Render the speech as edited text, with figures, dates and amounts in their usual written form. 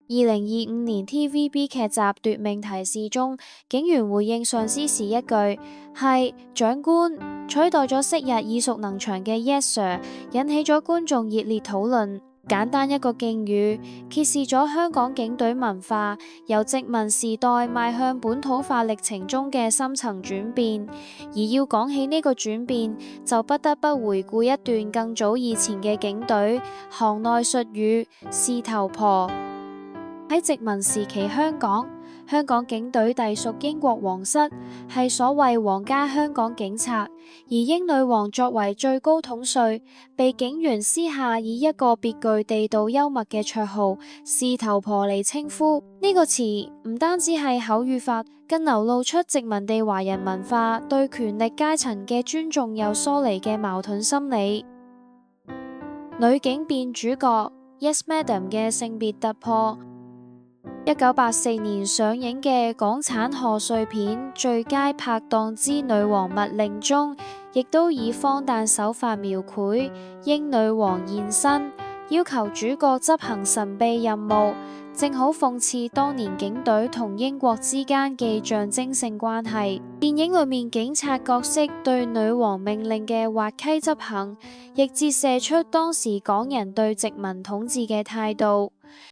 2025年 TVB 劇集《奪命提示》中，警員回應上司時一句係長官，取代咗昔日耳熟能詳嘅 Yes Sir， 引起咗觀眾熱烈討論。簡單一個敬語，揭示咗香港警隊文化由殖民時代邁向本土化歷程中嘅深層轉變。而要講起呢個轉變，就不得不回顧一段更早以前嘅警隊，行內術語事頭婆。喺殖民時期香港警隊隸屬英國皇室，係所謂皇家香港警察，而英女王作為最高統帥，被警員私下以一個別具地道幽默嘅綽號事頭婆嚟稱呼。呢個詞唔單止係口語法，更流露出殖民地華人文化對權力階層嘅尊重又疏離嘅矛盾心理。女警變主角 Yes Madam 嘅性別突破。1984年上映嘅港產賀歲片《最佳拍檔之女王密令》中，亦都以荒誕手法描繪英女王現身，要求主角執行神秘任務，正好諷刺當年警隊同英國之間嘅象徵性關係。電影裏面警察角色對女王命令嘅滑稽執行，亦折射出當時港人對殖民統治嘅態度。